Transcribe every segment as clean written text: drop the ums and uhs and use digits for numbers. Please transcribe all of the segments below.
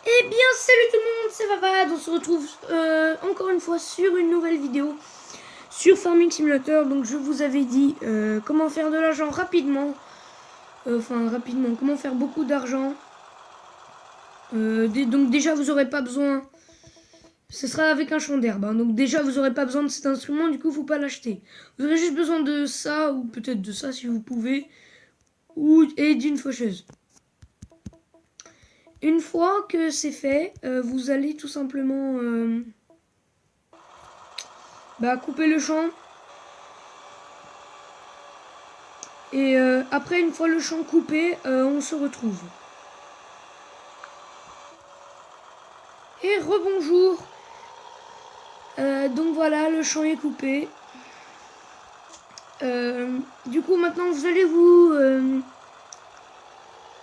Eh bien, salut tout le monde, c'est Vavad. On se retrouve encore une fois sur une nouvelle vidéo sur Farming Simulator. Donc, je vous avais dit comment faire de l'argent rapidement. Comment faire beaucoup d'argent. Donc, déjà, vous n'aurez pas besoin. Ce sera avec un champ d'herbe. Hein. Donc, déjà, vous n'aurez pas besoin de cet instrument. Du coup, il ne faut pas l'acheter. Vous aurez juste besoin de ça, ou peut-être de ça si vous pouvez, et d'une faucheuse. Une fois que c'est fait, vous allez tout simplement couper le champ. Et après, une fois le champ coupé, on se retrouve. Et rebonjour. Donc voilà, le champ est coupé. Du coup, maintenant, vous allez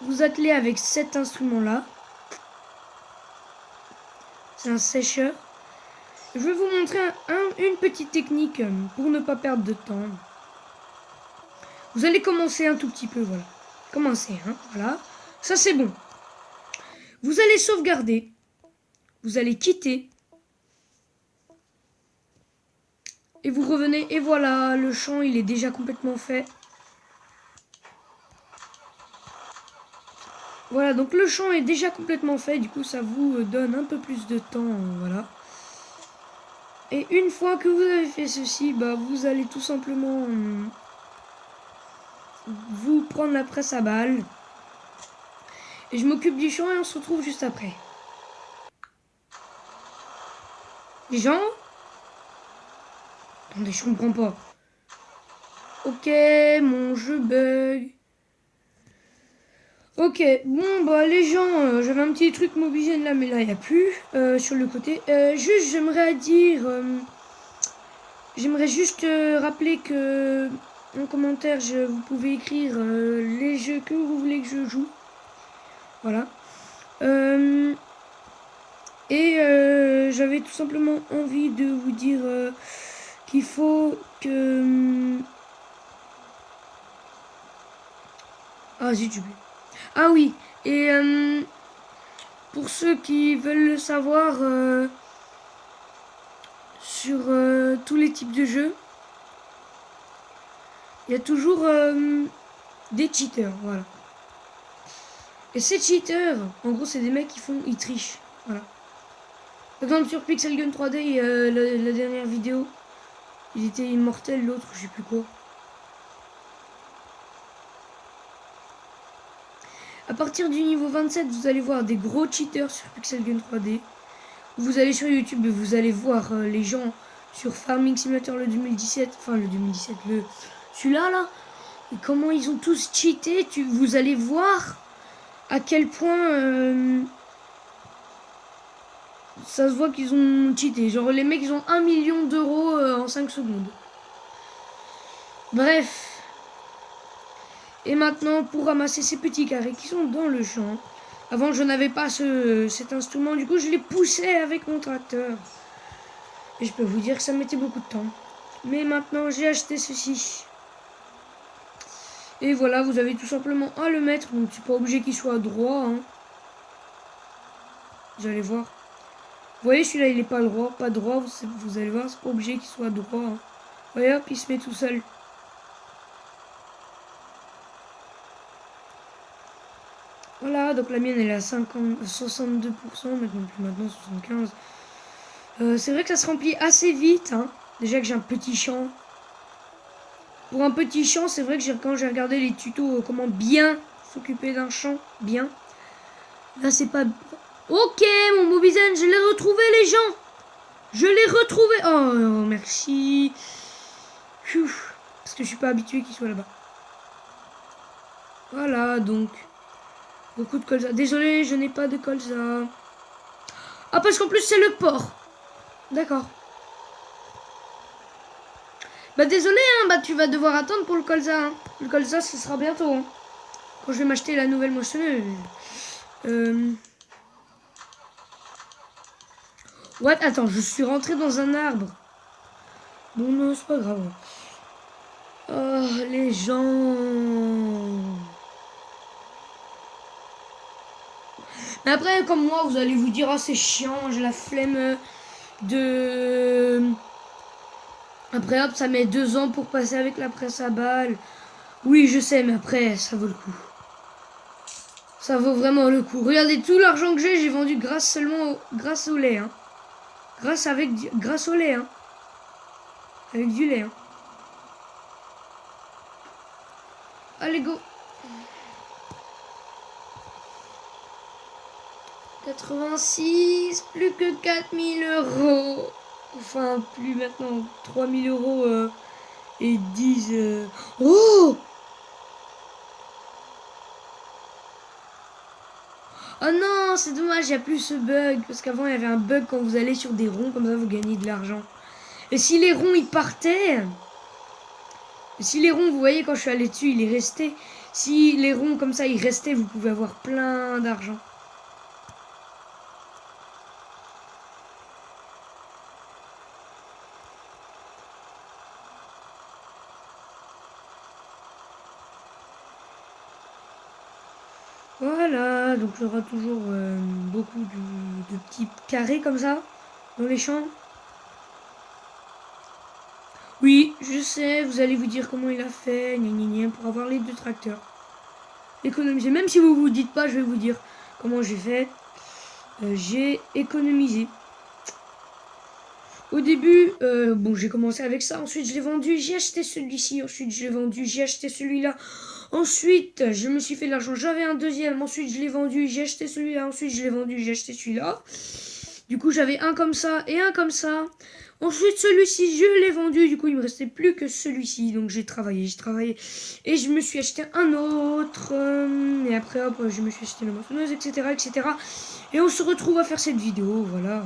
vous atteler avec cet instrument-là. C'est un sécheur. Je vais vous montrer une petite technique pour ne pas perdre de temps. Vous allez commencer un tout petit peu, voilà. Commencez, hein, voilà. Ça, c'est bon. Vous allez sauvegarder. Vous allez quitter. Et vous revenez. Et voilà, le champ, il est déjà complètement fait. Voilà, donc le champ est déjà complètement fait. Du coup, ça vous donne un peu plus de temps, voilà. Et une fois que vous avez fait ceci, vous allez tout simplement vous prendre la presse à balles. Et je m'occupe du champ et on se retrouve juste après. Les gens? Attendez, je comprends pas. Ok, mon jeu bug. Ok, bon les gens, j'avais un petit truc Mobigen là, mais là il n'y a plus sur le côté. Juste, j'aimerais juste rappeler que en commentaire, vous pouvez écrire les jeux que vous voulez que je joue. Voilà. J'avais tout simplement envie de vous dire qu'il faut que... Ah, j'ai oublié. Ah oui, et pour ceux qui veulent le savoir sur tous les types de jeux, il y a toujours des cheaters, voilà. Et ces cheaters, en gros, c'est des mecs ils trichent, voilà. Par exemple, sur Pixel Gun 3D, la dernière vidéo, il était immortel, l'autre, je sais plus quoi. À partir du niveau 27, vous allez voir des gros cheaters sur Pixel Gun 3D. Vous allez sur YouTube et vous allez voir les gens sur Farming Simulator le 2017. Enfin, le 2017, celui-là, là. Et comment ils ont tous cheaté. Vous allez voir à quel point ça se voit qu'ils ont cheaté. Genre, les mecs, ils ont 1 million d'euros en 5 secondes. Bref. Et maintenant, pour ramasser ces petits carrés qui sont dans le champ. Avant, je n'avais pas cet instrument. Du coup, je les poussais avec mon tracteur. Et je peux vous dire que ça mettait beaucoup de temps. Mais maintenant, j'ai acheté ceci. Et voilà, vous avez tout simplement à le mettre. Donc, c'est pas obligé qu'il soit droit. Hein. Vous allez voir. Vous voyez, celui-là, il est pas droit. Pas droit, vous allez voir, c'est pas obligé qu'il soit droit. Hein. Voyez, hop, il se met tout seul. Voilà, donc la mienne elle est à 62%, maintenant 75%. C'est vrai que ça se remplit assez vite. Hein. Déjà que j'ai un petit champ. Pour un petit champ, c'est vrai que quand j'ai regardé les tutos comment bien s'occuper d'un champ, bien. Là c'est pas... Ok mon Mobizen, je l'ai retrouvé les gens. Je l'ai retrouvé. Oh merci. Parce que je suis pas habitué qu'il soit là-bas. Voilà donc. Beaucoup de colza. Désolé, je n'ai pas de colza. Ah, parce qu'en plus, c'est le port. D'accord. Désolé, hein, tu vas devoir attendre pour le colza. Hein. Le colza, ce sera bientôt. Hein. Quand je vais m'acheter la nouvelle moissonneuse. What? Attends, je suis rentré dans un arbre. Bon, non, c'est pas grave. Oh, les gens. Mais après, comme moi, vous allez vous dire, ah, c'est chiant, j'ai la flemme de... Après, hop, ça met 2 ans pour passer avec la presse à balles. Oui, je sais, mais après, ça vaut le coup. Ça vaut vraiment le coup. Regardez, tout l'argent que j'ai vendu grâce au lait. Hein. Grâce au lait. Hein. Avec du lait. Hein. Allez, go. 86, plus que 4000 euros. Enfin, plus maintenant. 3000 euros et 10. Oh! Oh non, c'est dommage, il n'y a plus ce bug. Parce qu'avant, il y avait un bug quand vous allez sur des ronds, comme ça, vous gagnez de l'argent. Et si les ronds, ils partaient... Si les ronds, vous voyez, quand je suis allé dessus, il est resté. Si les ronds, comme ça, ils restaient, vous pouvez avoir plein d'argent. Voilà, donc il y aura toujours beaucoup de petits carrés comme ça, dans les champs. Oui, je sais, vous allez vous dire comment il a fait, pour avoir les 2 tracteurs. Économiser, même si vous vous dites pas, je vais vous dire comment j'ai fait. J'ai économisé. Au début, bon, j'ai commencé avec ça, ensuite je l'ai vendu, j'ai acheté celui-ci, ensuite je l'ai vendu, j'ai acheté celui-là. Ensuite, je me suis fait de l'argent, j'avais un deuxième, ensuite je l'ai vendu, j'ai acheté celui-là, ensuite je l'ai vendu, j'ai acheté celui-là. Du coup, j'avais un comme ça et un comme ça. Ensuite, celui-ci, je l'ai vendu, du coup, il me restait plus que celui-ci. Donc, j'ai travaillé et je me suis acheté un autre. Et après, hop, je me suis acheté la moissonneuse, etc., etc. Et on se retrouve à faire cette vidéo, voilà.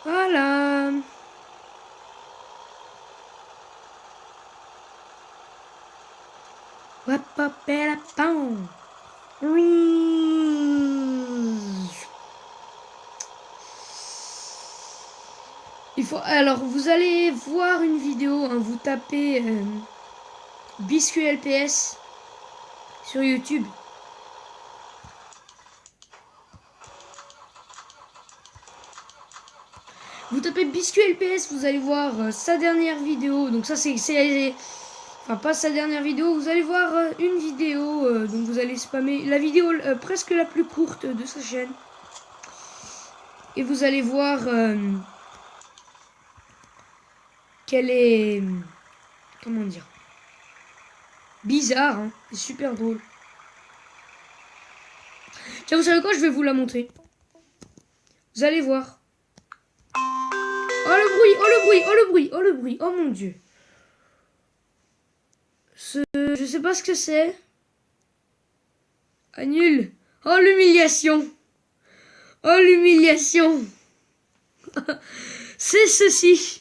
Voilà. Il faut, alors, vous allez voir une vidéo, hein, vous tapez Biscuit LPS sur YouTube. Vous tapez Biscuit LPS, vous allez voir sa dernière vidéo. Donc ça, c'est... Enfin, pas sa dernière vidéo, vous allez voir une vidéo. Donc vous allez spammer la vidéo presque la plus courte de sa chaîne. Et vous allez voir qu'elle est... Comment dire? Bizarre, hein. C'est super drôle. Tiens, vous savez quoi? Je vais vous la montrer. Vous allez voir. Oh le bruit, oh le bruit, oh le bruit, oh le bruit, oh mon dieu. Je sais pas ce que c'est. Ah, nul. Oh l'humiliation. Oh l'humiliation. C'est ceci.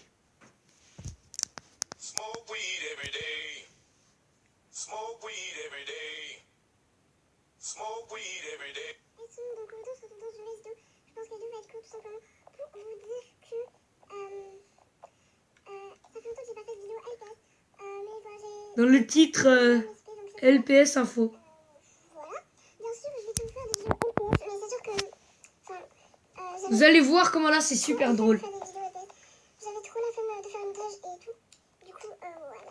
Dans le titre LPS Info. Vous allez voir comment là c'est super drôle. J'avais trop la flemme de faire un montage et tout. Du coup, voilà.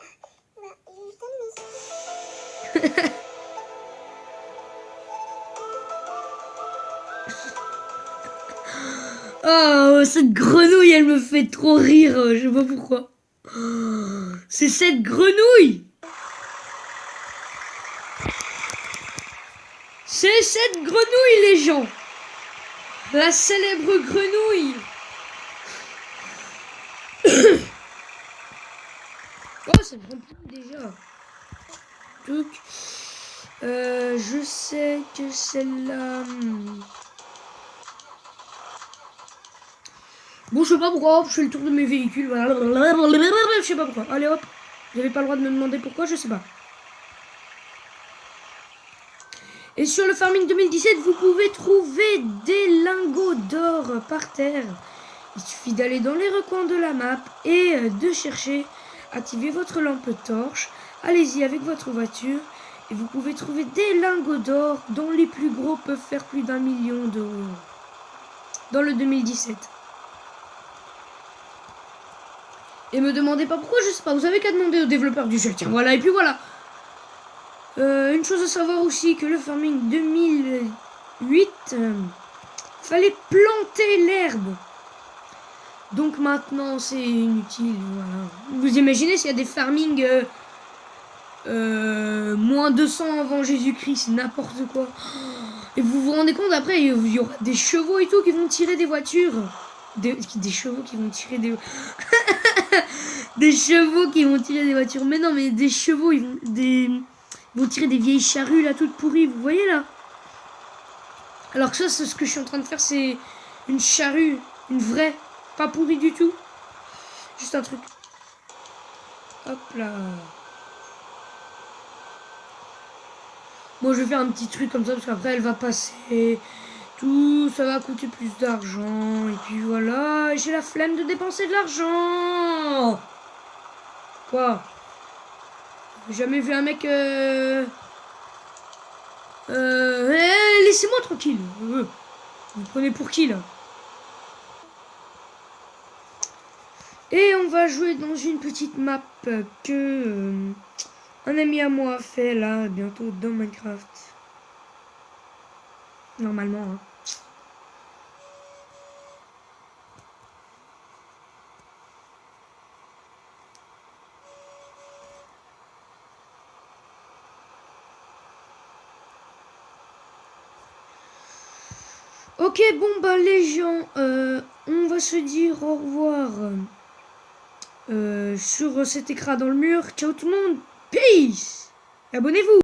Oh, cette grenouille, elle me fait trop rire. Je sais pas pourquoi. Oh, c'est cette grenouille. C'est cette grenouille, les gens. La célèbre grenouille. Oh, ça me remplit déjà. Donc, je sais que celle-là... Bon, je sais pas pourquoi, je fais le tour de mes véhicules, voilà. Je sais pas pourquoi. Allez hop, vous n'avez pas le droit de me demander pourquoi, je sais pas. Et sur le Farming 2017, vous pouvez trouver des lingots d'or par terre. Il suffit d'aller dans les recoins de la map et de chercher, activer votre lampe torche. Allez-y avec votre voiture Et vous pouvez trouver des lingots d'or dont les plus gros peuvent faire plus d'1 million d'euros. Dans le 2017. Et me demandez pas pourquoi, je sais pas. Vous avez qu'à demander aux développeurs du jeu. Tiens, voilà, et puis voilà. Une chose à savoir aussi, que le farming 2008, fallait planter l'herbe. Donc maintenant, c'est inutile. Voilà. Vous imaginez s'il y a des farming moins 200 avant Jésus-Christ, c'est n'importe quoi. Et vous vous rendez compte, après, il y aura des chevaux et tout qui vont tirer des voitures. Des chevaux qui vont tirer des... des chevaux qui vont tirer des voitures. Mais non, mais des chevaux, ils vont tirer des vieilles charrues, là, toutes pourries. Vous voyez, là? Alors que ça, c'est ce que je suis en train de faire, c'est une charrue. Une vraie. Pas pourrie du tout. Juste un truc. Hop là. Moi, je vais faire un petit truc comme ça, parce qu'après, elle va passer... Tout, ça va coûter plus d'argent. Et puis voilà, j'ai la flemme de dépenser de l'argent. Quoi? J'ai jamais vu un mec... laissez-moi tranquille. Vous prenez pour qui, là? Et on va jouer dans une petite map que un ami à moi a fait, là, bientôt dans Minecraft. Normalement, hein. Ok, bon bah les gens, on va se dire au revoir sur cet écran dans le mur. Ciao tout le monde, peace. Abonnez-vous.